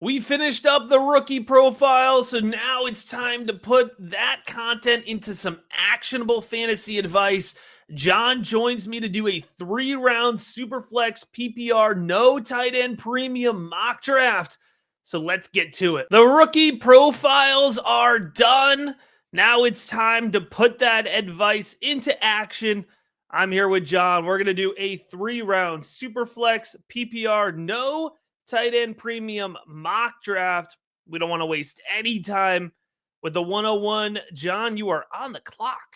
We finished up the rookie profile, so now it's time to put that content into some actionable fantasy advice. John joins me to do a 3-round Superflex PPR no tight end premium mock draft. So let's get to it. The rookie profiles are done. Now it's time to put that advice into action. I'm here with John. We're going to do a 3-round Superflex PPR no tight end premium mock draft. We don't want to waste any time with the 101. John, you are on the clock.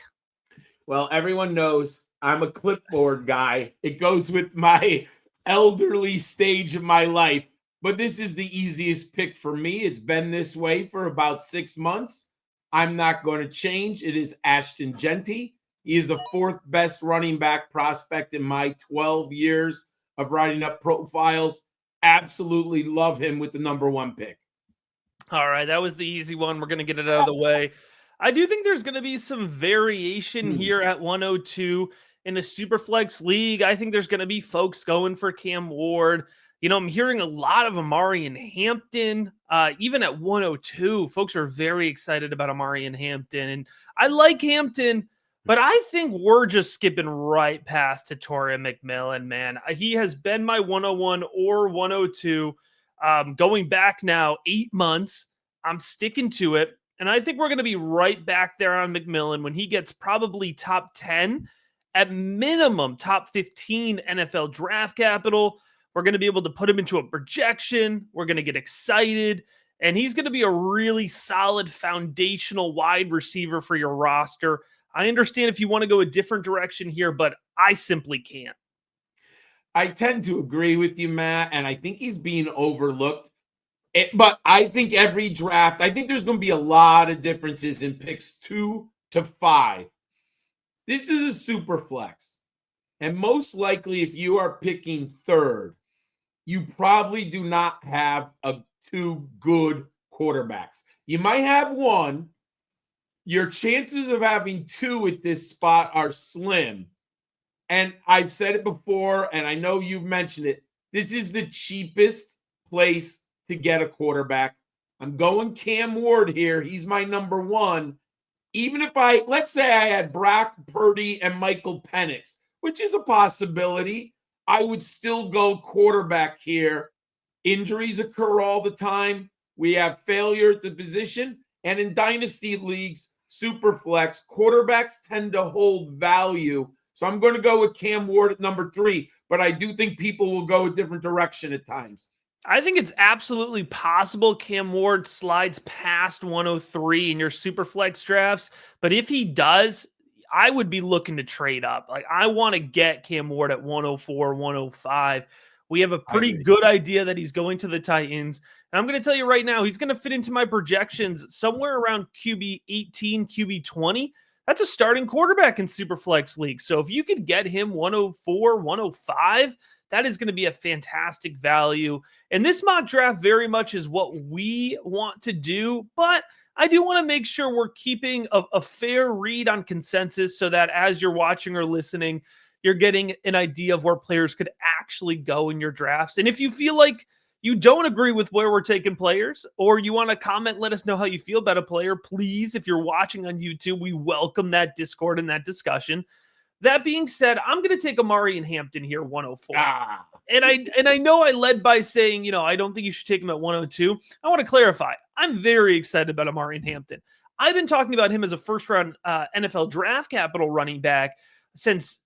Well, everyone knows I'm a clipboard guy. It goes with my elderly stage of my life. But this is the easiest pick for me. It's been this way for about 6 months. I'm not going to change. It is Ashton Jeanty. He is the 4th best running back prospect in my 12 years of writing up profiles. Absolutely love him with the number 1 pick. All right, that was the easy one. We're going to get it out of the way. I do think there's going to be some variation here at 102 in the Superflex League. I think there's going to be folks going for Cam Ward. You know, I'm hearing a lot of Amari and Hampton. Even at 102, folks are very excited about Amari and Hampton. And I like Hampton, but I think we're just skipping right past Tatori McMillan, man. He has been my 101 or 102. Going back now 8 months, I'm sticking to it. And I think we're going to be right back there on McMillan when he gets probably top 10, at minimum top 15 NFL draft capital. We're going to be able to put him into a projection. We're going to get excited. And he's going to be a really solid foundational wide receiver for your roster. I understand if you want to go a different direction here, but I simply can't. I tend to agree with you, Matt, and I think he's being overlooked. But I think every draft, I think there's going to be a lot of differences in picks 2 to 5. This is a super flex. And most likely, if you are picking 3rd, you probably do not have 2 good quarterbacks. You might have 1. Your chances of having 2 at this spot are slim. And I've said it before, and I know you've mentioned it. This is the cheapest place to get a quarterback. I'm going Cam Ward here. He's my number 1. Even if let's say I had Brock Purdy and Michael Penix, which is a possibility, I would still go quarterback here. Injuries occur all the time. We have failure at the position. And in dynasty leagues, Superflex, quarterbacks tend to hold value. So I'm going to go with Cam Ward at number 3, but I do think people will go a different direction at times. I think it's absolutely possible Cam Ward slides past 103 in your Superflex drafts, but if he does, I would be looking to trade up. Like, I want to get Cam Ward at 104, 105. We have a pretty good idea that he's going to the Titans. And I'm going to tell you right now, he's going to fit into my projections somewhere around QB 18, QB 20. That's a starting quarterback in Superflex League. So if you could get him 104, 105, that is going to be a fantastic value. And this mock draft very much is what we want to do, but I do want to make sure we're keeping a fair read on consensus so that as you're watching or listening, you're getting an idea of where players could actually go in your drafts. And if you feel like you don't agree with where we're taking players, or you want to comment, let us know how you feel about a player, please, if you're watching on YouTube, we welcome that Discord and that discussion. That being said, I'm going to take Amari and Hampton here, 104. And I know I led by saying, I don't think you should take him at 102. I want to clarify. I'm very excited about Amari and Hampton. I've been talking about him as a first-round NFL draft capital running back since,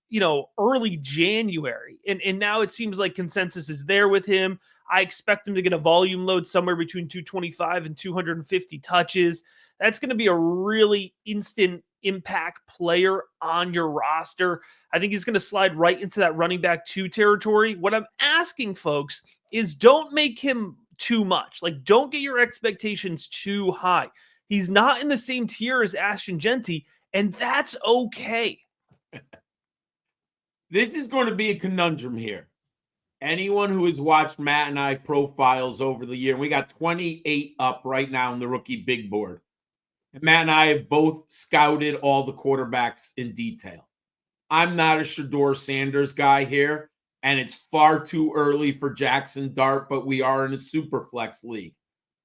early January. And now it seems like consensus is there with him. I expect him to get a volume load somewhere between 225 and 250 touches. That's going to be a really instant impact player on your roster. I think he's going to slide right into that running back 2 territory. What I'm asking folks is don't make him too much. Like, don't get your expectations too high. He's not in the same tier as Ashton Jeanty, and that's okay. This is going to be a conundrum here. Anyone who has watched Matt and I profiles over the year, we got 28 up right now in the rookie big board. And Matt and I have both scouted all the quarterbacks in detail. I'm not a Shedeur Sanders guy here, and it's far too early for Jackson Dart, but we are in a super flex league.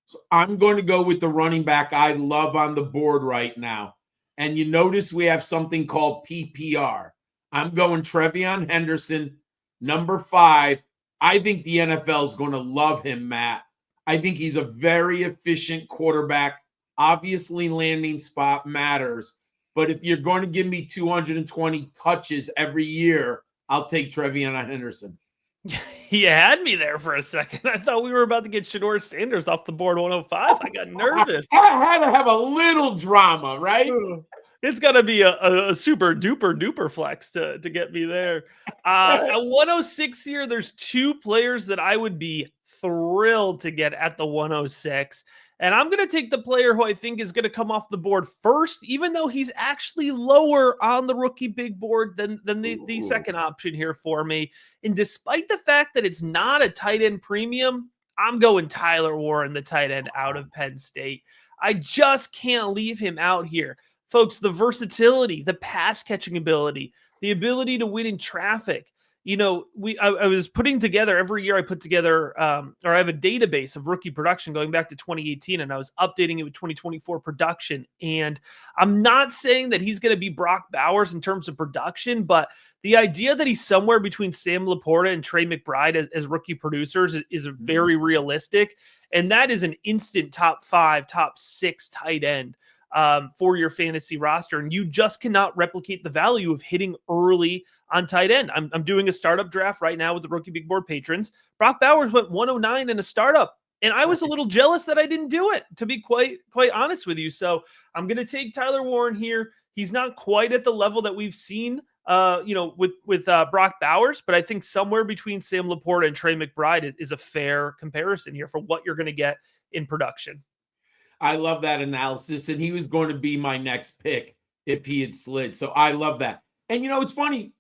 So I'm going to go with the running back I love on the board right now. And you notice we have something called PPR. I'm going Trevion Henderson, number 5. I think the NFL is going to love him, Matt. I think he's a very efficient quarterback. Obviously, landing spot matters. But if you're going to give me 220 touches every year, I'll take Trevion Henderson. You had me there for a second. I thought we were about to get Shedeur Sanders off the board 105. I got nervous. I had to have a little drama, right? It's got to be a super duper flex to get me there. At 106 here, there's 2 players that I would be thrilled to get at the 106. And I'm going to take the player who I think is going to come off the board first, even though he's actually lower on the rookie big board than the second option here for me. And despite the fact that it's not a tight end premium, I'm going Tyler Warren, the tight end out of Penn State. I just can't leave him out here. Folks, the versatility, the pass catching ability, the ability to win in traffic. You know, I was putting together every year. I put together, or I have a database of rookie production going back to 2018, and I was updating it with 2024 production. And I'm not saying that he's going to be Brock Bowers in terms of production, but the idea that he's somewhere between Sam Laporta and Trey McBride as rookie producers is very realistic. And that is an instant top 5, top 6 tight end for your fantasy roster. And you just cannot replicate the value of hitting early on tight end. I'm doing a startup draft right now with the Rookie Big Board patrons. Brock Bowers went 109 in a startup, and I was a little jealous that I didn't do it, to be quite honest with you. So I'm going to take Tyler Warren here. He's not quite at the level that we've seen, with Brock Bowers, but I think somewhere between Sam Laporta and Trey McBride is a fair comparison here for what you're going to get in production. I love that analysis, and he was going to be my next pick if he had slid. So I love that. And you know, it's funny.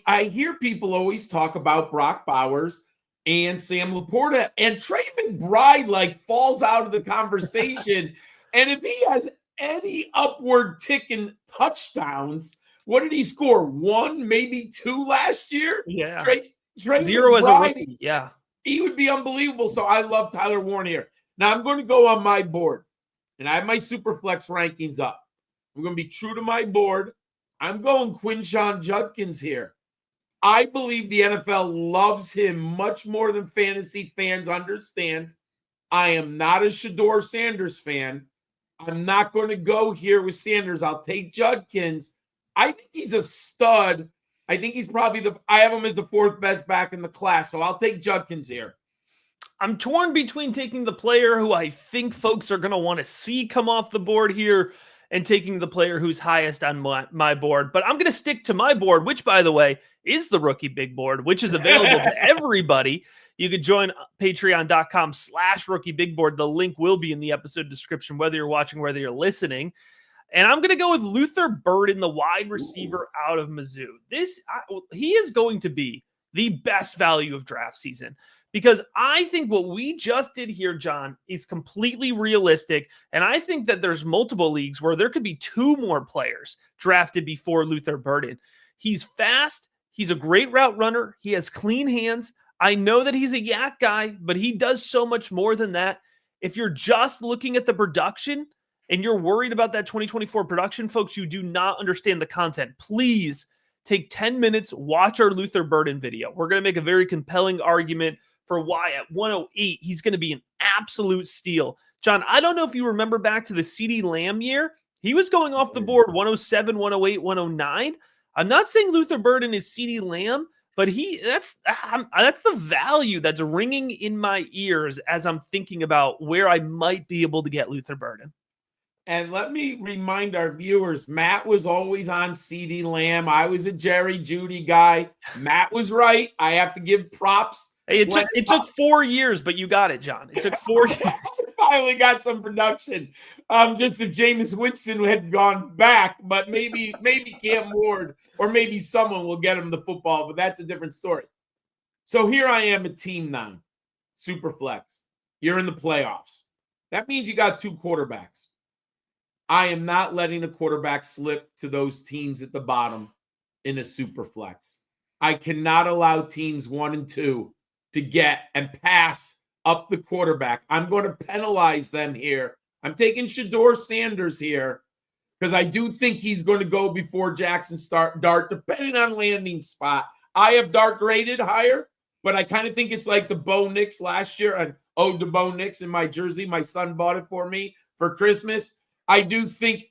I hear people always talk about Brock Bowers and Sam Laporta, and Trey McBride falls out of the conversation. And if he has any upward tick in touchdowns, what did he score? 1, maybe 2 last year? Yeah. Trey 0 McBride, as a rookie. Yeah. He would be unbelievable. So I love Tyler Warren here. Now I'm going to go on my board, and I have my Superflex rankings up. I'm going to be true to my board. I'm going Quinshon Judkins here. I believe the NFL loves him much more than fantasy fans understand. I am not a Shedeur Sanders fan. I'm not going to go here with Sanders. I'll take Judkins. I think he's a stud. I think he's probably I have him as the 4th best back in the class, so I'll take Judkins here. I'm torn between taking the player who I think folks are going to want to see come off the board here and taking the player who's highest on my board. But I'm going to stick to my board, which, by the way, is the Rookie Big Board, which is available to everybody. You could join patreon.com/Rookie Big Board. The link will be in the episode description, whether you're watching, whether you're listening. And I'm going to go with Luther Burden, the wide receiver out of Mizzou. He is going to be the best value of draft season, because I think what we just did here, John, is completely realistic. And I think that there's multiple leagues where there could be 2 more players drafted before Luther Burden. He's fast. He's a great route runner. He has clean hands. I know that he's a yak guy, but he does so much more than that. If you're just looking at the production and you're worried about that 2024 production, folks, you do not understand the content. Please take 10 minutes, watch our Luther Burden video. We're going to make a very compelling argument for why at 108, he's going to be an absolute steal. John, I don't know if you remember back to the CeeDee Lamb year. He was going off the board 107, 108, 109. I'm not saying Luther Burden is CeeDee Lamb, but that's the value that's ringing in my ears as I'm thinking about where I might be able to get Luther Burden. And let me remind our viewers, Matt was always on CeeDee Lamb. I was a Jerry Jeudy guy. Matt was right. I have to give props. Hey, it took 4 years, but you got it, John. It took 4 years. Finally got some production. Just if Jameis Winston had gone back, but maybe Cam Ward or maybe someone will get him the football, but that's a different story. So here I am at Team 9, Superflex. You're in the playoffs. That means you got 2 quarterbacks. I am not letting a quarterback slip to those teams at the bottom in a Superflex. I cannot allow teams 1 and 2 to get and pass up the quarterback. I'm going to penalize them here. I'm taking Shedeur Sanders here because I do think he's going to go before Jackson Dart, depending on landing spot. I have Dart graded higher, but I kind of think it's like the Bo Nix last year. An ode to Bo Nix in my jersey. My son bought it for me for Christmas. I do think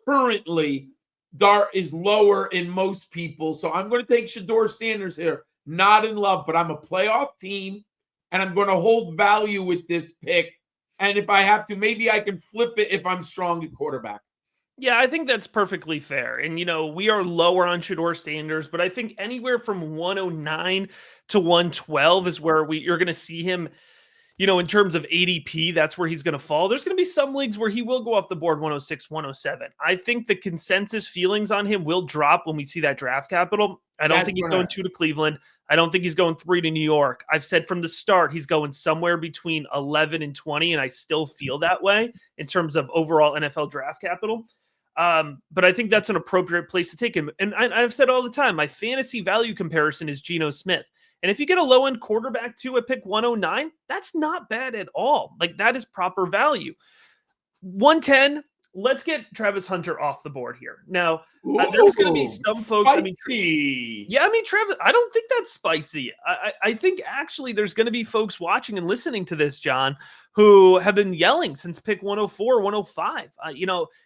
currently Dart is lower in most people. So I'm going to take Shedeur Sanders here. Not in love, but I'm a playoff team, and I'm going to hold value with this pick. And if I have to, maybe I can flip it if I'm strong at quarterback. Yeah, I think that's perfectly fair. And, we are lower on Shedeur Sanders, but I think anywhere from 109 to 112 is where you're going to see him, in terms of ADP, that's where he's going to fall. There's going to be some leagues where he will go off the board 106, 107. I think the consensus feelings on him will drop when we see that draft capital. I don't think he's going 2 to Cleveland. I don't think he's going 3 to New York. I've said from the start he's going somewhere between 11 and 20, and I still feel that way in terms of overall NFL draft capital. But I think that's an appropriate place to take him. And I've said all the time, my fantasy value comparison is Geno Smith. And if you get a low-end quarterback too at pick 109, that's not bad at all. Like, that is proper value. 110, let's get Travis Hunter off the board here. Now, there's going to be some folks. Spicy. Travis, I don't think that's spicy. I think actually there's going to be folks watching and listening to this, John, who have been yelling since pick 104, 105.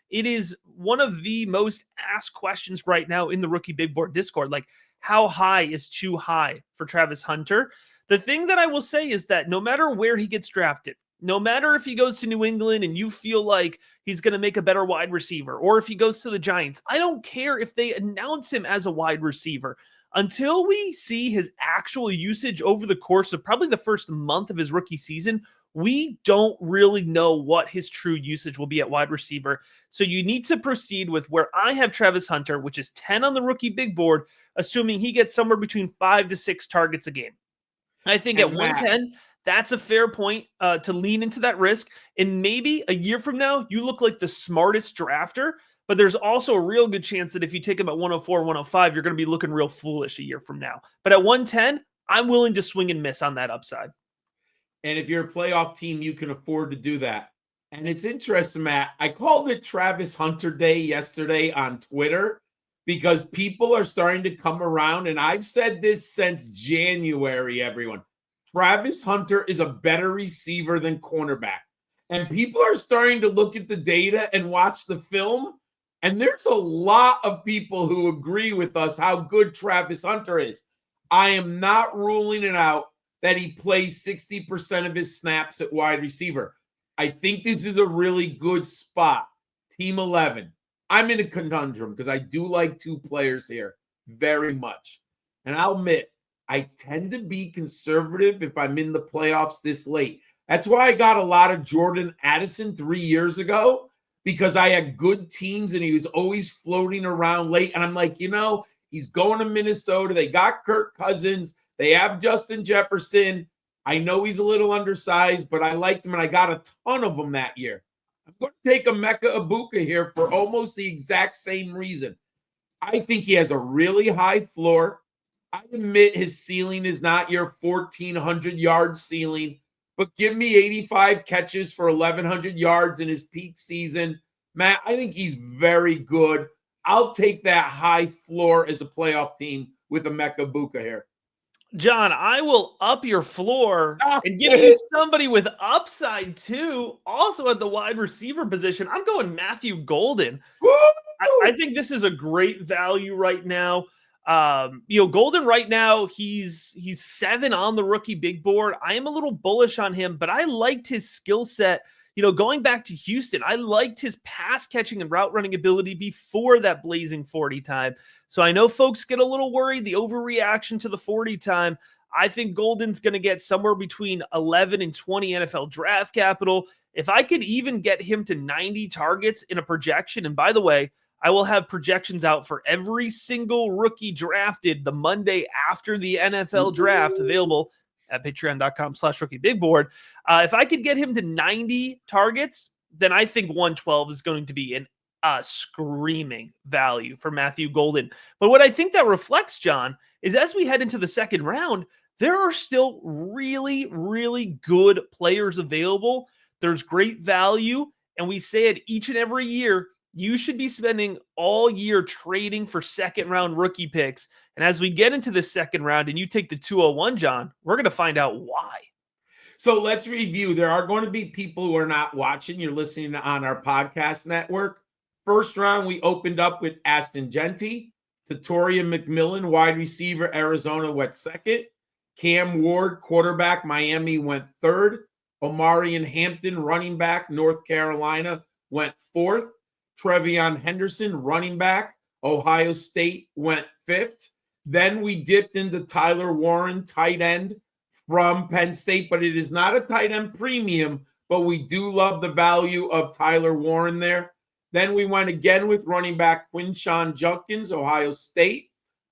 It is one of the most asked questions right now in the Rookie Big Board Discord. Like, how high is too high for Travis Hunter? The thing that I will say is that no matter where he gets drafted, no matter if he goes to New England and you feel like he's going to make a better wide receiver, or if he goes to the Giants, I don't care if they announce him as a wide receiver. Until we see his actual usage over the course of probably the first month of his rookie season, we don't really know what his true usage will be at wide receiver. So you need to proceed with where I have Travis Hunter, which is 10 on the Rookie Big Board, assuming he gets somewhere between 5 to 6 targets a game. I think at 110, that's a fair point to lean into that risk. And maybe a year from now, you look like the smartest drafter, but there's also a real good chance that if you take him at 104, 105, you're going to be looking real foolish a year from now. But at 110, I'm willing to swing and miss on that upside. And if you're a playoff team, you can afford to do that. And it's interesting, Matt. I called it Travis Hunter Day yesterday on Twitter because people are starting to come around. And I've said this since January, everyone. Travis Hunter is a better receiver than cornerback. And people are starting to look at the data and watch the film. And there's a lot of people who agree with us how good Travis Hunter is. I am not ruling it out that he plays 60% of his snaps at wide receiver. I think this is a really good spot. Team 11. I'm in a conundrum because I do like 2 players here very much. And I'll admit, I tend to be conservative if I'm in the playoffs this late. That's why I got a lot of Jordan Addison 3 years ago, because I had good teams and he was always floating around late. And I'm like, he's going to Minnesota. They got Kirk Cousins. They have Justin Jefferson. I know he's a little undersized, but I liked him, and I got a ton of them that year. I'm going to take Emeka Egbuka here for almost the exact same reason. I think he has a really high floor. I admit his ceiling is not your 1,400-yard ceiling, but give me 85 catches for 1,100 yards in his peak season. Matt, I think he's very good. I'll take that high floor as a playoff team with Emeka Egbuka here. John, I will up your floor and give you somebody with upside too, also at the wide receiver position. I'm going Matthew Golden. I think this is a great value right now. Golden right now, he's 7 on the Rookie Big Board. I am a little bullish on him, but I liked his skill set. Going back to Houston, I liked his pass catching and route running ability before that blazing 40 time. So I know folks get a little worried, the overreaction to the 40 time. I think Golden's going to get somewhere between 11 and 20 NFL draft capital. If I could even get him to 90 targets in a projection, and by the way, I will have projections out for every single rookie drafted the Monday after the NFL draft available at patreon.com/rookieBigBoard. If I could get him to 90 targets, then I think 112 is going to be a screaming value for Matthew Golden. But what I think that reflects, John, is as we head into the second round, there are still really, really good players available. There's great value. And we say it each and every year, you should be spending all year trading for second round rookie picks. And as we get into the second round and you take the 201, John, we're going to find out why. So let's review. There are going to be people who are not watching. You're listening on our podcast network. First round, we opened up with Ashton Jeanty. Tatorian McMillan, wide receiver, Arizona, went second. Cam Ward, quarterback, Miami, went third. Omarion Hampton, running back, North Carolina, went fourth. Trevion Henderson, running back, Ohio State, went fifth. Then we dipped into Tyler Warren, tight end from Penn State, but it is not a tight end premium, but we do love the value of Tyler Warren there. Then we went again with running back Quinshon Judkins, Ohio State.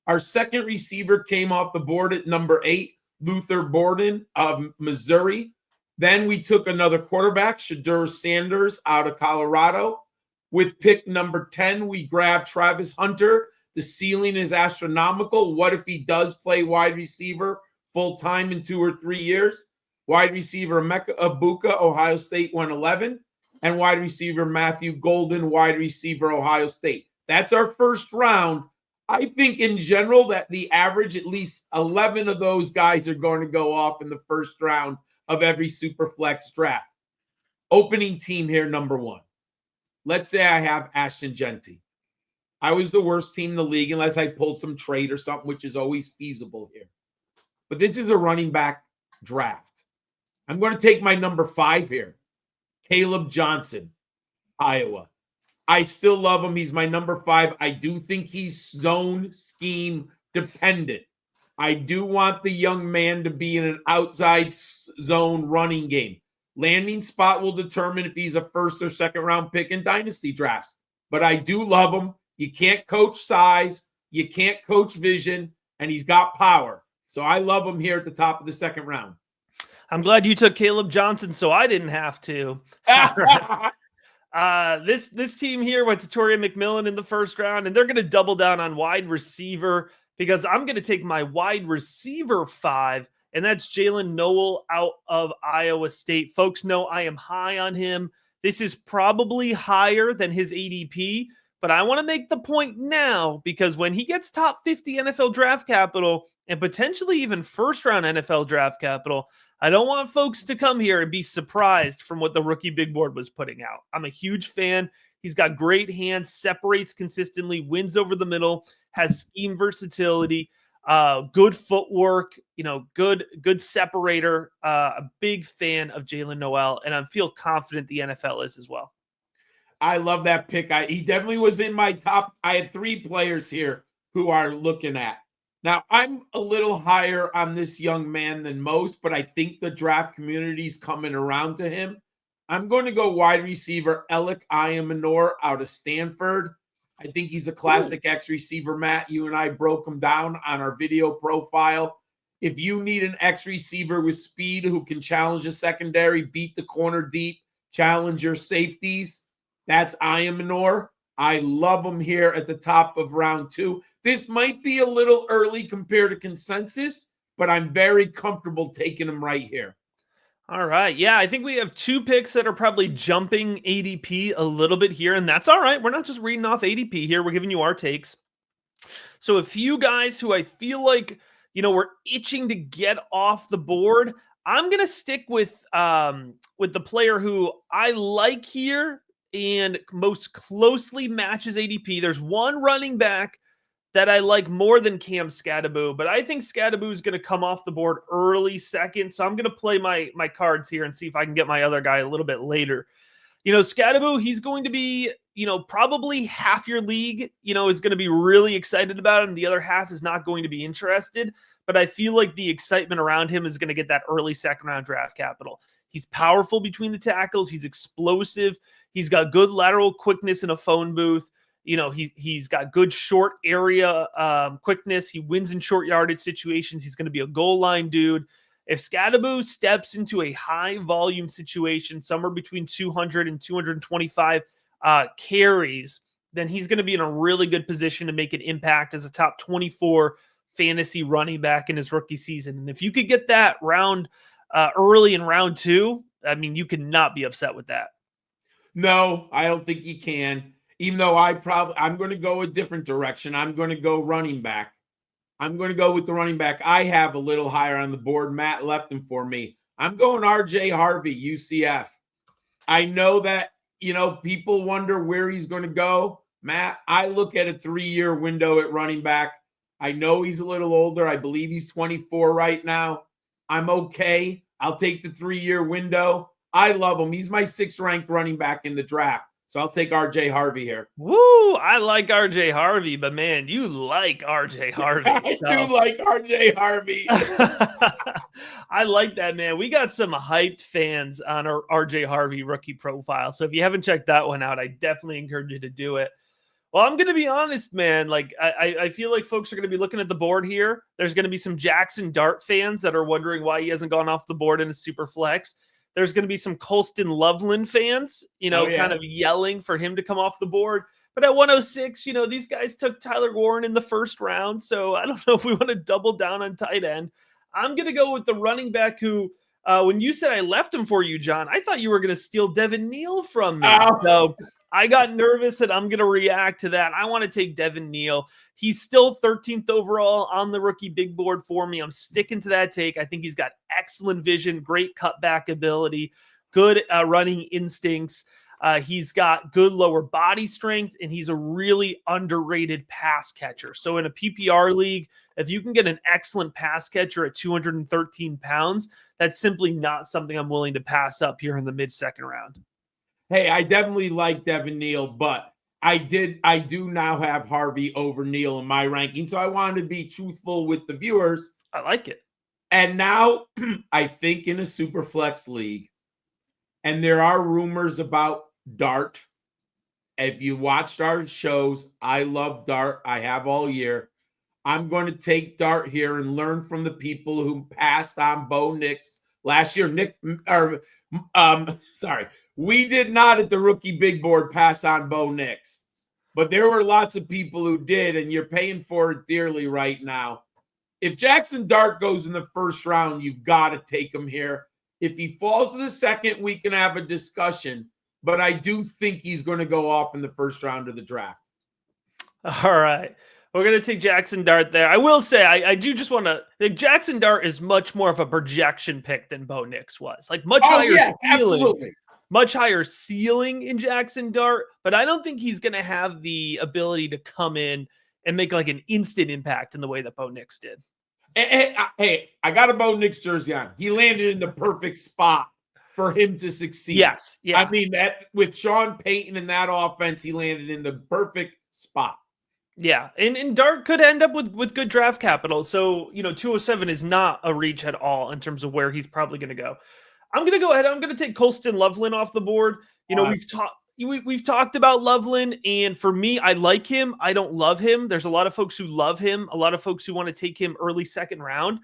Our second receiver came off the board at number 8, Luther Borden of Missouri. Then we took another quarterback, Shedeur Sanders out of Colorado. With pick number 10, we grabbed Travis Hunter. The ceiling is astronomical. What if he does play wide receiver full-time in 2 or 3 years? Wide receiver Emeka Egbuka, Ohio State, went 11. And wide receiver Matthew Golden, wide receiver, Ohio State. That's our first round. I think in general that the average, at least 11 of those guys are going to go off in the first round of every Superflex draft. Opening team here, number 1. Let's say I have Ashton Jeanty. I was the worst team in the league unless I pulled some trade or something, which is always feasible here. But this is a running back draft. I'm going to take my number 5 here. Caleb Johnson, Iowa. I still love him. He's my number 5. I do think he's zone scheme dependent. I do want the young man to be in an outside zone running game. Landing spot will determine if he's a first or second round pick in dynasty drafts. But I do love him. You can't coach size. You can't coach vision. And he's got power. So I love him here at the top of the second round. I'm glad you took Caleb Johnson so I didn't have to. This team here went to Tatorian McMillan in the first round, and they're going to double down on wide receiver because I'm going to take my wide receiver 5, and that's Jalen Noel out of Iowa State. Folks know I am high on him. This is probably higher than his ADP, but I want to make the point now because when he gets top 50 NFL draft capital and potentially even first-round NFL draft capital, I don't want folks to come here and be surprised from what the rookie big board was putting out. I'm a huge fan. He's got great hands, separates consistently, wins over the middle, has scheme versatility, good footwork, good separator. A big fan of Jalen Noel, and I feel confident the NFL is as well. I love that pick. He definitely was in my top. I had 3 players here who are looking at. Now, I'm a little higher on this young man than most, but I think the draft community's coming around to him. I'm going to go wide receiver Alec Ayamanor out of Stanford. I think he's a classic X receiver, Matt. You and I broke him down on our video profile. If you need an X receiver with speed who can challenge the secondary, beat the corner deep, challenge your safeties, that's Ayamanor. I love him here at the top of round 2. This might be a little early compared to consensus, but I'm very comfortable taking him right here. All right. Yeah, I think we have 2 picks that are probably jumping ADP a little bit here, and that's all right. We're not just reading off ADP here. We're giving you our takes. So a few guys who I feel like, we're itching to get off the board. I'm going to stick with the player who I like here and most closely matches ADP. There's one running back that I like more than Cam Skattebo, but I think Skattebo is going to come off the board early second. So I'm going to play my cards here and see if I can get my other guy a little bit later. Skattebo, he's going to be, probably half your league, is going to be really excited about him. The other half is not going to be interested, but I feel like the excitement around him is going to get that early second round draft capital. He's powerful between the tackles. He's explosive. He's got good lateral quickness in a phone booth. He's got good short area quickness. He wins in short yardage situations. He's going to be a goal line dude. If Skattebo steps into a high volume situation, somewhere between 200 and 225 carries, then he's going to be in a really good position to make an impact as a top 24 fantasy running back in his rookie season. And if you could get that round early in round 2, I mean, you cannot be upset with that. No, I don't think you can. Even though I'm going to go a different direction. I'm going to go running back. I'm going to go with the running back I have a little higher on the board. Matt left him for me. I'm going RJ Harvey, UCF. I know that, people wonder where he's going to go. Matt, I look at a 3-year window at running back. I know he's a little older. I believe he's 24 right now. I'm okay. I'll take the 3-year window. I love him. He's my 6th ranked running back in the draft. So I'll take RJ Harvey here. Woo! I like RJ Harvey, but man, you like RJ Harvey. I do like RJ Harvey. I like that, man. We got some hyped fans on our RJ Harvey rookie profile. So if you haven't checked that one out, I definitely encourage you to do it. Well, I'm going to be honest, man. Like, I feel like folks are going to be looking at the board here. There's going to be some Jackson Dart fans that are wondering why he hasn't gone off the board in a super flex. There's going to be some Colston Loveland fans, kind of yelling for him to come off the board. But at 106, these guys took Tyler Warren in the first round. So I don't know if we want to double down on tight end. I'm going to go with the running back who, when you said I left him for you, John, I thought you were going to steal Devin Neal from me. Oh. So I got nervous and I'm going to react to that. I want to take Devin Neal. He's still 13th overall on the rookie big board for me. I'm sticking to that take. I think he's got excellent vision, great cutback ability, good running instincts. He's got good lower body strength, and he's a really underrated pass catcher. So in a PPR league, if you can get an excellent pass catcher at 213 pounds, that's simply not something I'm willing to pass up here in the mid-second round. Hey, I definitely like Devin Neal, but I do now have Harvey over Neal in my ranking. So I wanted to be truthful with the viewers. I like it. And now I think in a super flex league, and there are rumors about Dart. If you watched our shows, I love Dart. I have all year. I'm going to take Dart here and learn from the people who passed on Bo Nix last year. We did not at the rookie big board pass on Bo Nix, but there were lots of people who did, and you're paying for it dearly right now. If Jackson Dart goes in the first round, you've got to take him here. If he falls to the second, we can have a discussion, but I do think he's going to go off in the first round of the draft. All right. We're going to take Jackson Dart there. I will say, I do just want to, Jackson Dart is much more of a projection pick than Bo Nix was. Like much higher ceiling. Absolutely. Much higher ceiling in Jackson Dart, but I don't think he's going to have the ability to come in and make like an instant impact in the way that Bo Nix did. Hey, I got a Bo Nix jersey on. He landed in the perfect spot for him to succeed. Yes. Yeah. I mean, that with Sean Payton and that offense, he landed in the perfect spot. Yeah. And Dart could end up with good draft capital. So, 207 is not a reach at all in terms of where he's probably going to go. I'm going to go ahead. I'm going to take Colston Loveland off the board. We've talked about Loveland, and for me, I like him. I don't love him. There's a lot of folks who love him, a lot of folks who want to take him early second round,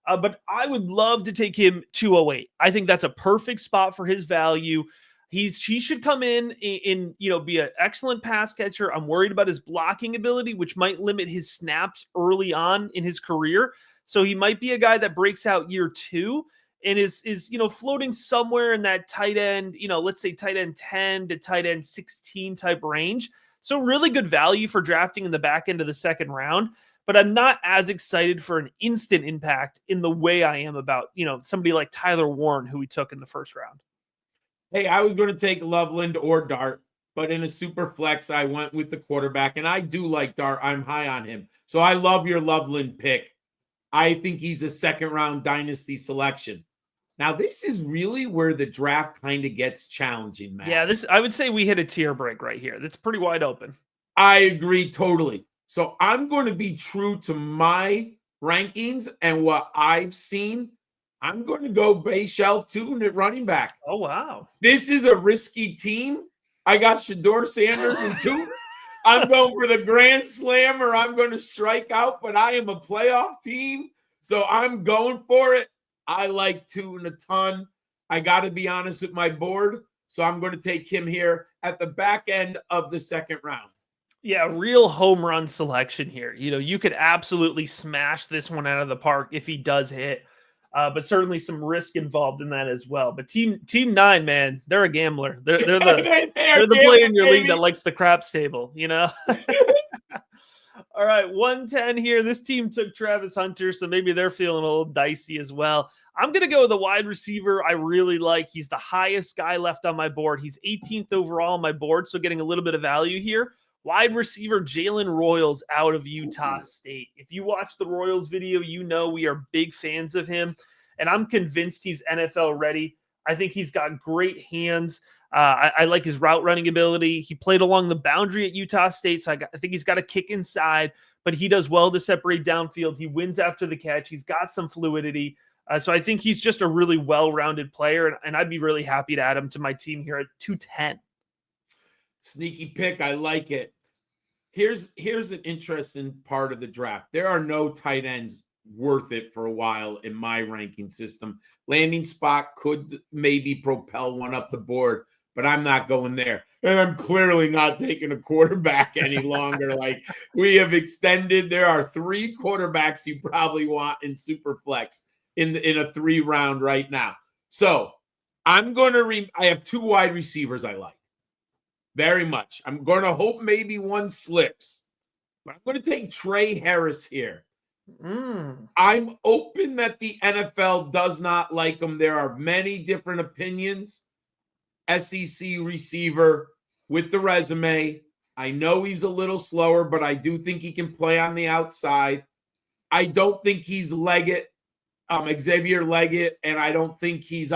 but I would love to take him 208. I think that's a perfect spot for his value. He should come in and be an excellent pass catcher. I'm worried about his blocking ability, which might limit his snaps early on in his career. So he might be a guy that breaks out year 2. And is floating somewhere in that tight end, let's say tight end 10 to tight end 16 type range. So really good value for drafting in the back end of the second round. But I'm not as excited for an instant impact in the way I am about, somebody like Tyler Warren, who we took in the first round. Hey, I was going to take Loveland or Dart, but in a super flex, I went with the quarterback. And I do like Dart. I'm high on him. So I love your Loveland pick. I think he's a second round dynasty selection. Now, this is really where the draft kind of gets challenging, Matt. Yeah, I would say we hit a tier break right here. That's pretty wide open. I agree totally. So I'm going to be true to my rankings and what I've seen. I'm going to go Bayshell Tune at running back. Oh, wow. This is a risky team. I got Shedeur Sanders and Tune. I'm going for the grand slam or I'm going to strike out, but I am a playoff team. So I'm going for it. I like Tune a ton. I got to be honest with my board. So I'm going to take him here at the back end of the second round. Yeah, real home run selection here. You could absolutely smash this one out of the park if he does hit. But certainly some risk involved in that as well. But team 9, man, they're a gambler. They're the They are they're the player gambling, in your league that baby. likes the craps table. All right, 110 here. This team took Travis Hunter, so maybe they're feeling a little dicey as well. I'm going to go with a wide receiver I really like. He's the highest guy left on my board. He's 18th overall on my board, so getting a little bit of value here. Wide receiver Jalen Royals out of Utah State. If you watch the Royals video, you know we are big fans of him, and I'm convinced he's NFL ready. I think he's got great hands. I like his route running ability. He played along the boundary at Utah State, so I think he's got a kick inside, but he does well to separate downfield. He wins after the catch. He's got some fluidity. So I think he's just a really well-rounded player, and I'd be really happy to add him to my team here at 210. Sneaky pick. I like it. Here's an interesting part of the draft. There are no tight ends worth it for a while in my ranking system. Landing spot could maybe propel one up the board, but I'm not going there. And I'm clearly not taking a quarterback any longer. Like, we have extended. There are 3 quarterbacks you probably want in Superflex in a 3-round right now. So I'm going to I have 2 wide receivers I like very much. I'm going to hope maybe one slips, but I'm going to take Trey Harris here. I'm open that the NFL does not like him. There are many different opinions. SEC receiver with the resume. I know he's a little slower, but I do think he can play on the outside. I don't think he's Leggett, Xavier Leggett, and I don't think he's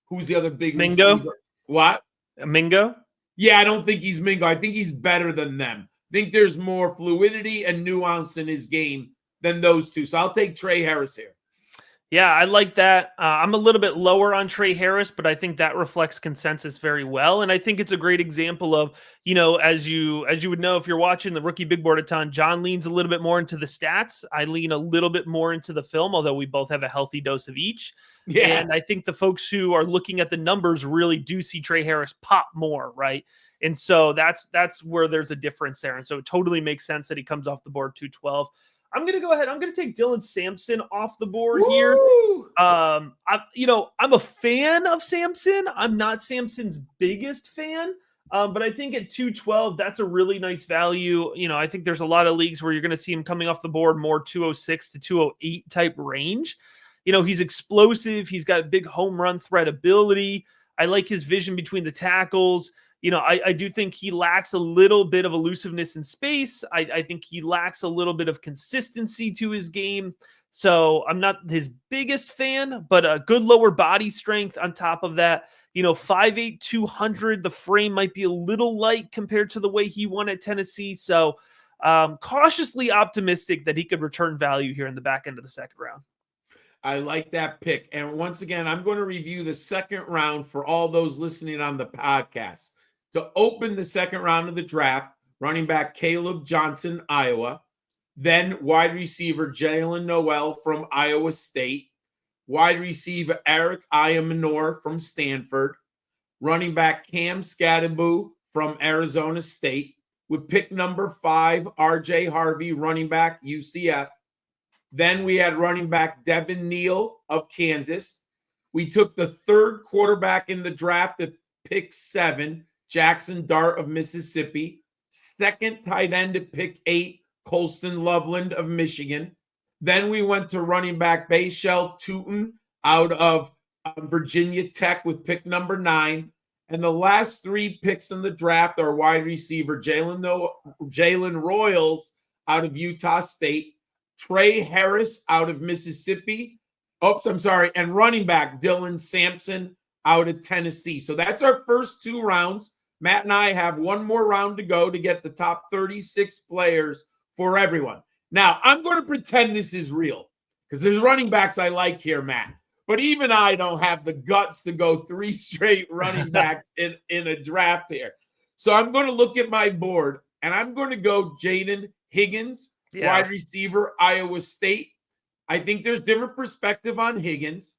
who's the other big Mingo? receiver? What? Mingo? Yeah, I don't think he's Mingo. I think he's better than them. I think there's more fluidity and nuance in his game than those two. So I'll take Trey Harris here. Yeah, I like that. I'm a little bit lower on Trey Harris, but I think that reflects consensus very well. And I think it's a great example of, as you would know if you're watching the Rookie Big Board a ton, John leans a little bit more into the stats. I lean a little bit more into the film, although we both have a healthy dose of each. Yeah. And I think the folks who are looking at the numbers really do see Trey Harris pop more, right? And so that's where there's a difference there. And so it totally makes sense that he comes off the board 212. I'm going to go ahead. I'm going to take Dylan Sampson off the board here. I'm a fan of Sampson. I'm not Sampson's biggest fan, but I think at 212, that's a really nice value. I think there's a lot of leagues where you're going to see him coming off the board more 206 to 208 type range. He's explosive. He's got big home run threat ability. I like his vision between the tackles. I do think he lacks a little bit of elusiveness in space. I think he lacks a little bit of consistency to his game. So I'm not his biggest fan, but a good lower body strength on top of that. 5'8", 200. The frame might be a little light compared to the way he won at Tennessee. So cautiously optimistic that he could return value here in the back end of the second round. I like that pick. And once again, I'm going to review the second round for all those listening on the podcast. To open the second round of the draft, running back Caleb Johnson, Iowa. Then wide receiver Jalen Noel from Iowa State. Wide receiver Eric Ayamanor from Stanford. Running back Cam Scadaboo from Arizona State. With pick number 5, RJ Harvey, running back UCF. Then we had running back Devin Neal of Kansas. We took the 3rd quarterback in the draft at pick 7, Jackson Dart of Mississippi. 2nd tight end at pick 8, Colston Loveland of Michigan. Then we went to running back Bashel Tutin out of Virginia Tech with pick number 9. And the last 3 picks in the draft are wide receiver Jalen Royals out of Utah State, Trey Harris out of Mississippi. And running back Dylan Sampson out of Tennessee. So that's our first 2 rounds. Matt and I have one more round to go to get the top 36 players for everyone. Now, I'm going to pretend this is real because there's running backs I like here, Matt. But even I don't have the guts to go 3 straight running backs in a draft here. So I'm going to look at my board, and I'm going to go Jaden Higgins, wide receiver, Iowa State. I think there's different perspective on Higgins.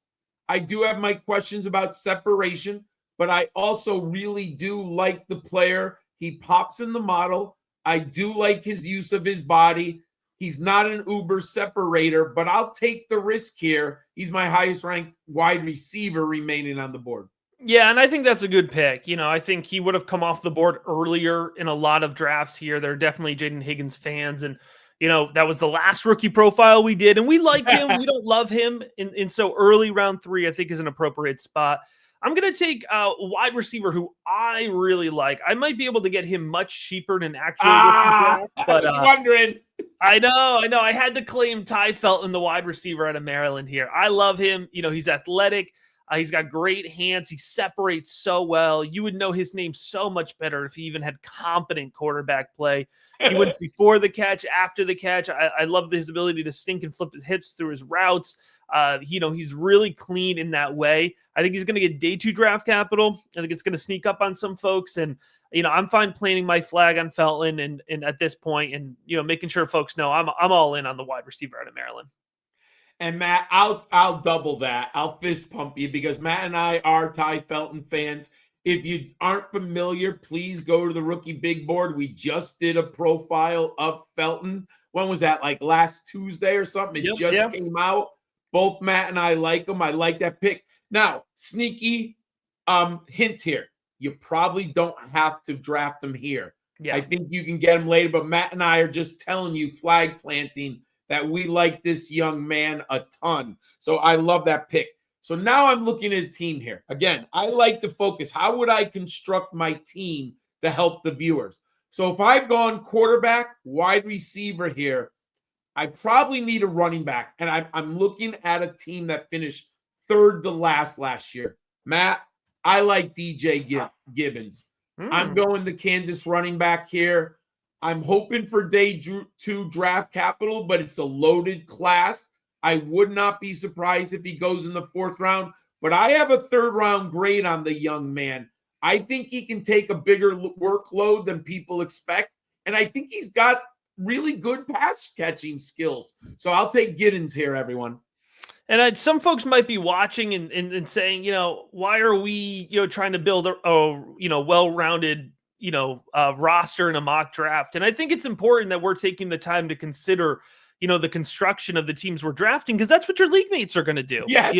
I do have my questions about separation, but I also really do like the player. He pops in the model. I do like his use of his body. He's not an uber separator, but I'll take the risk here. He's my highest ranked wide receiver remaining on the board. Yeah, and I think that's a good pick. I think he would have come off the board earlier in a lot of drafts here. There are definitely Jaden Higgins fans, and that was the last rookie profile we did, and we like him. We don't love him, and so early round 3, I think, is an appropriate spot. I'm going to take a wide receiver who I really like. I might be able to get him much cheaper than actual rookie draft, but I was wondering. I know. I had to claim Ty Felton, the wide receiver out of Maryland here. I love him. He's athletic. He's got great hands. He separates so well. You would know his name so much better if he even had competent quarterback play. He wins before the catch, after the catch. I love his ability to stink and flip his hips through his routes. He's really clean in that way. I think he's going to get day 2 draft capital. I think it's going to sneak up on some folks. And, I'm fine planting my flag on Felton and at this point and, making sure folks know I'm all in on the wide receiver out of Maryland. And Matt, I'll double that. I'll fist pump you because Matt and I are Ty Felton fans. If you aren't familiar, please go to the Rookie Big Board. We just did a profile of Felton. When was that? Like last Tuesday or something? It came out. Both Matt and I like him. I like that pick. Now, sneaky hint here. You probably don't have to draft him here. Yeah. I think you can get him later, but Matt and I are just telling you, flag planting, that we like this young man a ton. So I love that pick. So now I'm looking at a team here. Again, I like to focus. How would I construct my team to help the viewers? So if I've gone quarterback, wide receiver here, I probably need a running back. And I'm looking at a team that finished 3rd to last year. Matt, I like DJ Gibbons. I'm going the Kansas running back here. I'm hoping for day 2 draft capital, but it's a loaded class. I would not be surprised if he goes in the 4th round, but I have a 3rd round grade on the young man. I think he can take a bigger workload than people expect, and I think he's got really good pass catching skills. So I'll take Giddens here, everyone. And some folks might be watching and saying, why are we, trying to build a well-rounded roster in a mock draft. And I think it's important that we're taking the time to consider, the construction of the teams we're drafting, because that's what your league mates are going to do, yes.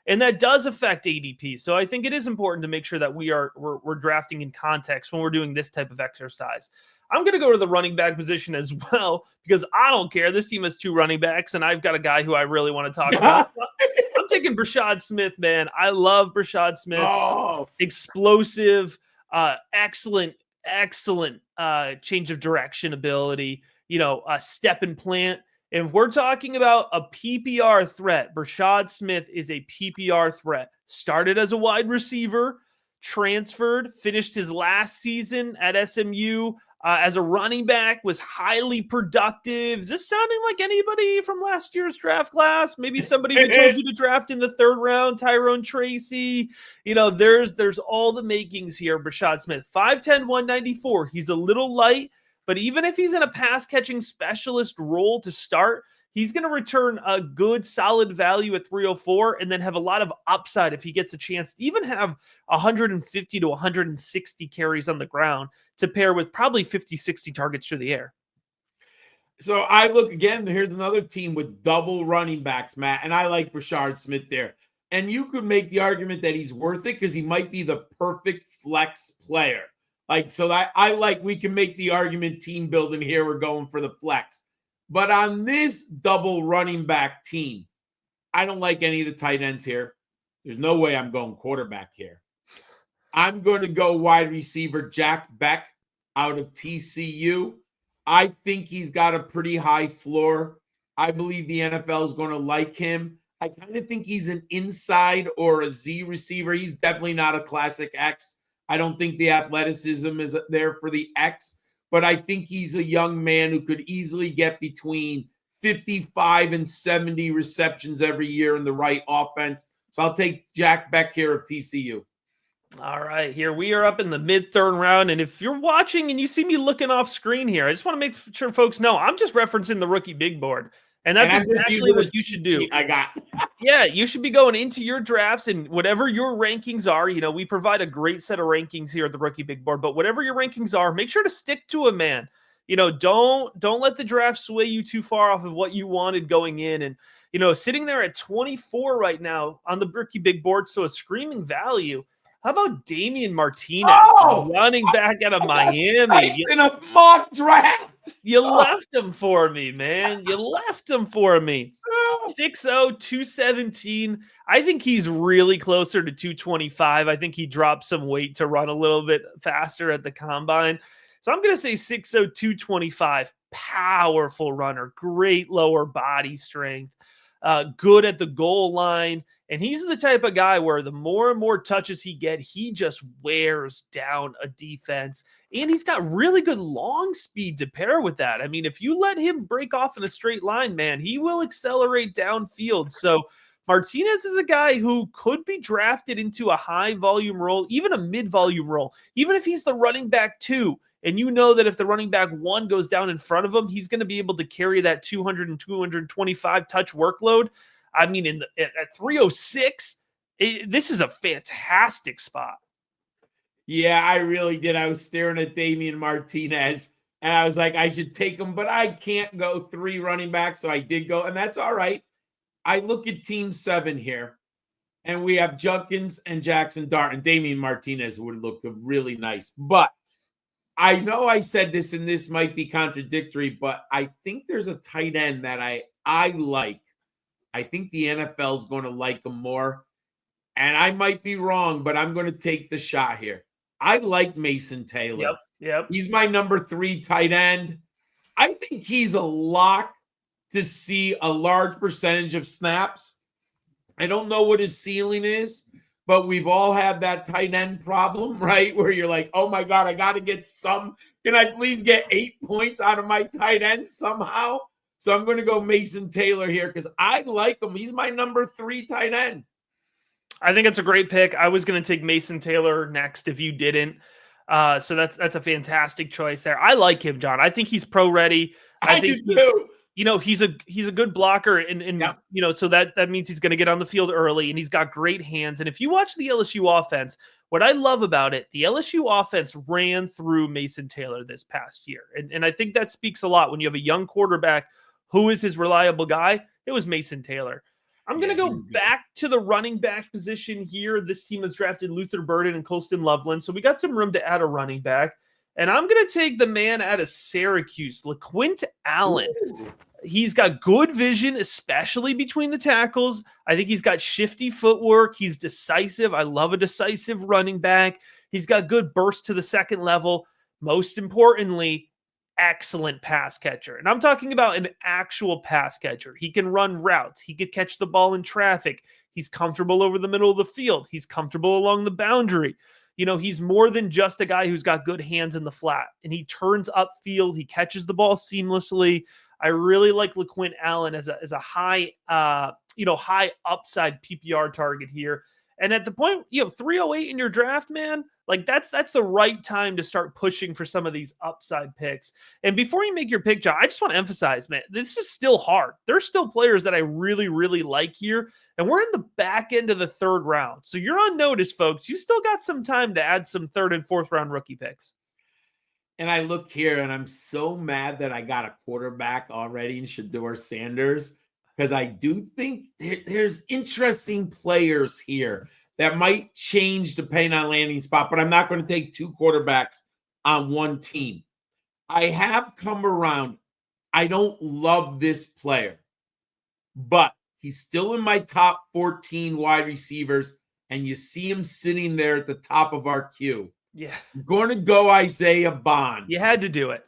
And that does affect ADP. So I think it is important to make sure that we're drafting in context when we're doing this type of exercise. I'm going to go to the running back position as well, because I don't care. This team has 2 running backs, and I've got a guy who I really want to talk about. I'm taking Brashad Smith, man. I love Brashad Smith. Oh. Explosive, excellent change of direction ability, a step and plant. If we're talking about a PPR threat, Brashad Smith is a PPR threat. Started as a wide receiver, transferred, finished his last season at SMU as a running back, was highly productive. Is this sounding like anybody from last year's draft class? Maybe somebody who told you to draft in the 3rd round, Tyrone Tracy. There's all the makings here. Brashad Smith, 5'10", 194. He's a little light, but even if he's in a pass-catching specialist role to start, he's going to return a good, solid value at 304 and then have a lot of upside if he gets a chance to even have 150 to 160 carries on the ground to pair with probably 50, 60 targets through the air. So I look again, here's another team with double running backs, Matt, and I like Brashad Smith there. And you could make the argument that he's worth it because he might be the perfect flex player. We can make the argument team building here. We're going for the flex. But on this double running back team, I don't like any of the tight ends here. There's no way I'm going quarterback here. I'm going to go wide receiver Jack Beck out of TCU. I think he's got a pretty high floor. I believe the NFL is going to like him. I kind of think he's an inside or a Z receiver. He's definitely not a classic X. I don't think the athleticism is there for the X, but I think he's a young man who could easily get between 55 and 70 receptions every year in the right offense. So I'll take Jack Beck here of TCU. All right, here we are up in the mid-3rd round, and if you're watching and you see me looking off screen here, I just want to make sure folks know I'm just referencing the Rookie Big Board, and that's exactly what you should do. Yeah, you should be going into your drafts and whatever your rankings are. We provide a great set of rankings here at the Rookie Big Board, but whatever your rankings are, make sure to stick to it, man. don't let the draft sway you too far off of what you wanted going in. And, sitting there at 24 right now on the Bricky Big Board, so a screaming value. How about Damian Martinez, running back out of Miami? In a mock draft. You left him for me, man. You left him for me. 6'0", 217. I think he's really closer to 225. I think he dropped some weight to run a little bit faster at the combine. So I'm going to say 6'0", 225. Powerful runner. Great lower body strength. Good at the goal line. And he's the type of guy where the more and more touches he just wears down a defense. And he's got really good long speed to pair with that. I mean, if you let him break off in a straight line, man, he will accelerate downfield. So Martinez is a guy who could be drafted into a high volume role, even a mid volume role, even if he's the running back 2. And you know that if the running back 1 goes down in front of him, he's going to be able to carry that 200 and 225 touch workload. I mean, at 306, this is a fantastic spot. Yeah, I really did. I was staring at Damian Martinez, and I was like, I should take him, but I can't go 3 running backs, so I did go, and that's all right. I look at Team 7 here, and we have Judkins and Jackson Dart, and Damian Martinez would look really nice. But I know I said this, and this might be contradictory, but I think there's a tight end that I like. I think the NFL is going to like him more. And I might be wrong, but I'm going to take the shot here. I like Mason Taylor. Yep. He's my number 3 tight end. I think he's a lock to see a large percentage of snaps. I don't know what his ceiling is, but we've all had that tight end problem, right? Where you're like, oh my God, I got to get some. Can I please get 8 points out of my tight end somehow? So I'm going to go Mason Taylor here because I like him. He's my number 3 tight end. I think it's a great pick. I was going to take Mason Taylor next if you didn't. So that's a fantastic choice there. I like him, John. I think he's pro ready. I think do too. He's a good blocker, and so that means he's going to get on the field early, and he's got great hands. And if you watch the LSU offense, what I love about it, the LSU offense ran through Mason Taylor this past year, and I think that speaks a lot when you have a young quarterback. Who is his reliable guy? It was Mason Taylor. I'm going to go back to the running back position here. This team has drafted Luther Burden and Colston Loveland, so we got some room to add a running back. And I'm going to take the man out of Syracuse, LeQuint Allen. Ooh. He's got good vision, especially between the tackles. I think he's got shifty footwork. He's decisive. I love a decisive running back. He's got good burst to the second level. Most importantly, excellent pass catcher. And I'm talking about an actual pass catcher. He can run routes. He could catch the ball in traffic. He's comfortable over the middle of the field. He's comfortable along the boundary. He's more than just a guy who's got good hands in the flat, and he turns upfield. He catches the ball seamlessly. I really like LeQuint Allen as a high, high upside PPR target here. And at the point, 308 in your draft, man, like that's the right time to start pushing for some of these upside picks. And before you make your pick, John, I just want to emphasize, man, this is still hard. There's still players that I really, really like here. And we're in the back end of the 3rd round. So you're on notice, folks. You still got some time to add some 3rd and 4th round rookie picks. And I look here and I'm so mad that I got a quarterback already in Shedeur Sanders, because I do think there's interesting players here that might change depending on landing spot, but I'm not going to take 2 quarterbacks on one team. I have come around. I don't love this player, but he's still in my top 14 wide receivers, and you see him sitting there at the top of our queue. Yeah. I'm going to go Isaiah Bond. You had to do it.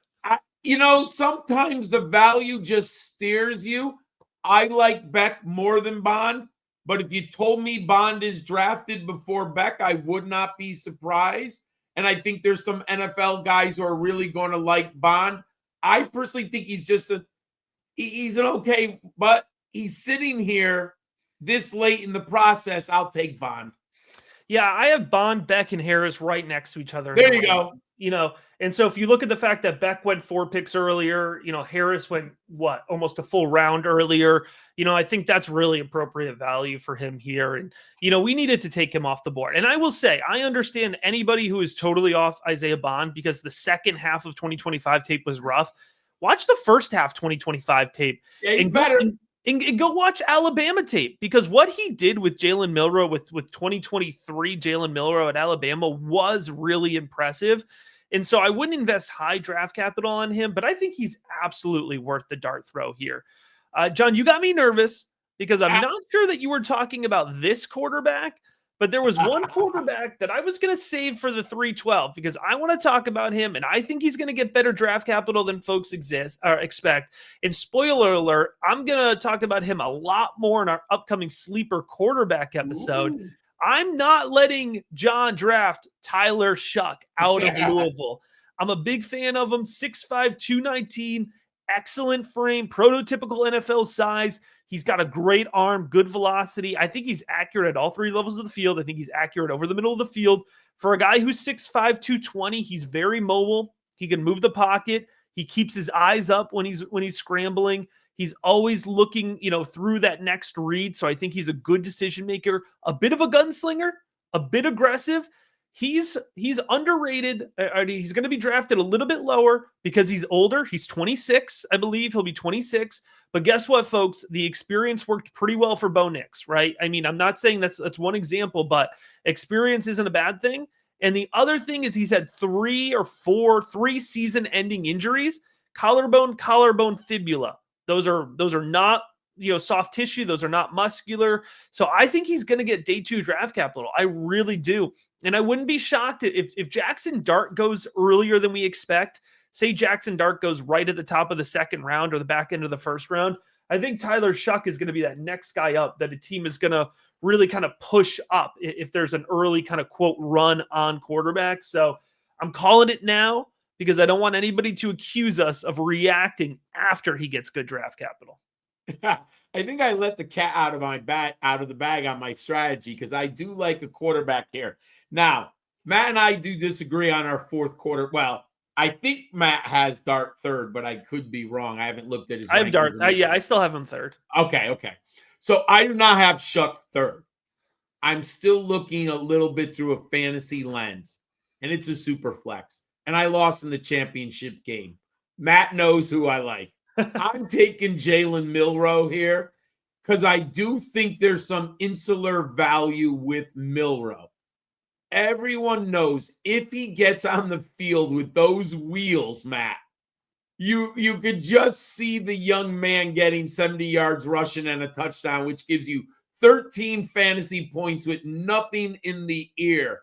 Sometimes the value just steers you. I like Beck more than Bond, but if you told me Bond is drafted before Beck, I would not be surprised. And I think there's some NFL guys who are really going to like Bond. I personally think he's he's an okay, but he's sitting here this late in the process. I'll take Bond. Yeah, I have Bond, Beck, and Harris right next to each other in the There you range. go. And so if you look at the fact that Beck went 4 picks earlier, Harris went almost a full round earlier. I think that's really appropriate value for him here. And we needed to take him off the board. And I will say, I understand anybody who is totally off Isaiah Bond because the second half of 2025 tape was rough. Watch the first half 2025 tape. Yeah, he's and better. And go watch Alabama tape, because what he did with Jalen Milroe with 2023 Jalen Milroe at Alabama was really impressive. And so I wouldn't invest high draft capital on him, but I think he's absolutely worth the dart throw here. John, you got me nervous because I'm not sure that you were talking about this quarterback, but there was one quarterback that I was going to save for the 312 because I want to talk about him, and I think he's going to get better draft capital than folks expect. And spoiler alert, I'm going to talk about him a lot more in our upcoming sleeper quarterback episode. Ooh. I'm not letting John draft Tyler Shuck out of Louisville. I'm a big fan of him. 6'5", 219, excellent frame, prototypical NFL size. He's got a great arm, good velocity. I think he's accurate at all three levels of the field. I think he's accurate over the middle of the field. For a guy who's 6'5", 220, he's very mobile. He can move the pocket. He keeps his eyes up when he's scrambling. He's always looking, through that next read. So I think he's a good decision maker, a bit of a gunslinger, a bit aggressive. He's underrated. He's going to be drafted a little bit lower because he's older. He's 26, I believe. He'll be 26. But guess what, folks? The experience worked pretty well for Bo Nix, right? I mean, I'm not saying that's one example, but experience isn't a bad thing. And the other thing is he's had 3 season-ending injuries: collarbone, fibula. Those are not soft tissue. Those are not muscular. So I think he's going to get day 2 draft capital. I really do. And I wouldn't be shocked if Jackson Dart goes earlier than we expect. Say Jackson Dart goes right at the top of the second round or the back end of the first round. I think Tyler Shuck is going to be that next guy up that a team is going to really kind of push up if there's an early kind of quote run on quarterback. So I'm calling it now because I don't want anybody to accuse us of reacting after he gets good draft capital. I think I let the cat out of the bag on my strategy because I do like a quarterback here. Now, Matt and I do disagree on our fourth quarter. Well, I think Matt has Dart third, but I could be wrong. I haven't looked at his. I have Dart. I still have him third. Okay. So I do not have Shuck third. I'm still looking a little bit through a fantasy lens, and it's a super flex. And I lost in the championship game. Matt knows who I like. I'm taking Jalen Milroe here because I do think there's some insular value with Milroe. Everyone knows if he gets on the field with those wheels, Matt, you could just see the young man getting 70 yards rushing and a touchdown, which gives you 13 fantasy points with nothing in the ear.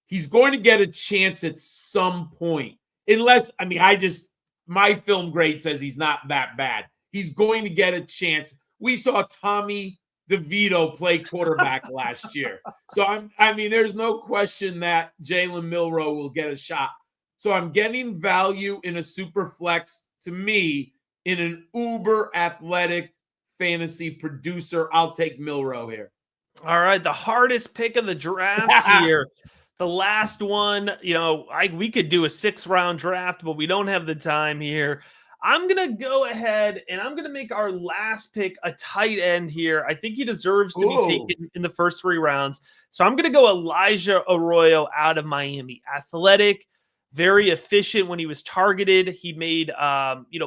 He's going to get a chance at some point. Unless, my film grade says he's not that bad. He's going to get a chance. We saw Tommy DeVito play quarterback last year. So there's no question that Jalen Milroe will get a shot. So I'm getting value in a super flex, to me, in an uber athletic fantasy producer. I'll take Milroe here. All right, the hardest pick of the draft here. The last one, we could do a 6-round draft, but we don't have the time here. I'm going to go ahead and I'm going to make our last pick a tight end here. I think he deserves to be taken in the first 3 rounds. So I'm going to go Elijah Arroyo out of Miami. Athletic, very efficient when he was targeted. He made,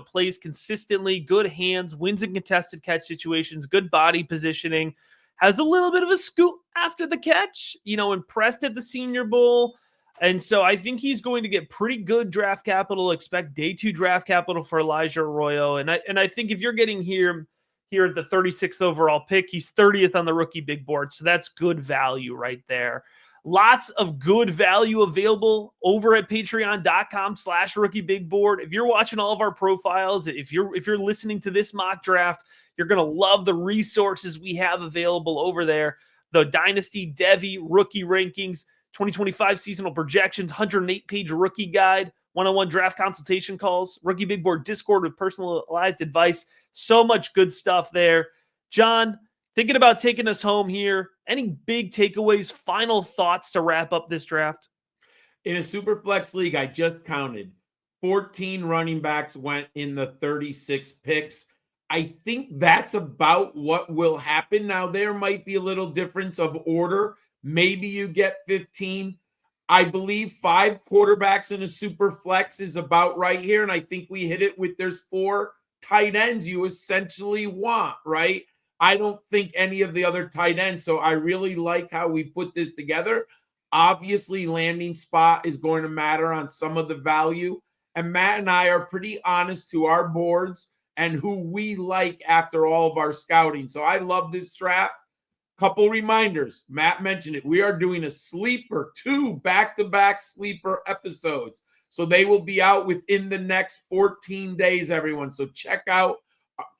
plays consistently, good hands, wins in contested catch situations, good body positioning. Has a little bit of a scoop after the catch, impressed at the Senior Bowl. And so I think he's going to get pretty good draft capital. Expect day 2 draft capital for Elijah Arroyo. And I think if you're getting here at the 36th overall pick, he's 30th on the rookie big board. So that's good value right there. Lots of good value available over at patreon.com/rookie big board. If you're watching all of our profiles, if you're listening to this mock draft, you're going to love the resources we have available over there. The Dynasty Devy rookie rankings, 2025 seasonal projections, 108-page rookie guide, one-on-one draft consultation calls, Rookie Big Board Discord with personalized advice. So much good stuff there. John, Thinking about taking us home here. Any big takeaways, final thoughts to wrap up this draft? In a super flex league, I just counted 14 running backs went in the 36 picks. I think that's about what will happen. Now, there might be a little difference of order. Maybe you get 15. I believe 5 quarterbacks in a super flex is about right here. And I think we hit it with there's 4 tight ends you essentially want, right? I don't think any of the other tight ends. So I really like how we put this together. Obviously, landing spot is going to matter on some of the value. And Matt and I are pretty honest to our boards and who we like after all of our scouting. So I love this draft. Couple reminders. Matt mentioned it. We are doing a sleeper, 2 back-to-back sleeper episodes. So they will be out within the next 14 days, everyone. So check out,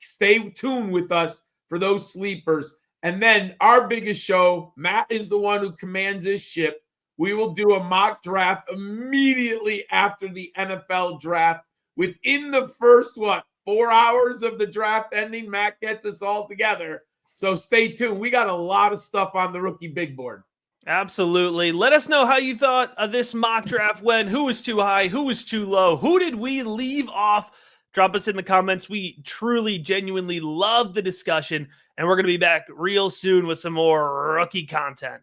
stay tuned with us for those sleepers. And then our biggest show, Matt is the one who commands this ship. We will do a mock draft immediately after the NFL draft. Within the first, 4 hours of the draft ending, Matt gets us all together. So stay tuned. We got a lot of stuff on the rookie big board. Absolutely. Let us know how you thought of this mock draft went. Who was too high? Who was too low? Who did we leave off? Drop us in the comments. We truly, genuinely love the discussion, and we're going to be back real soon with some more rookie content.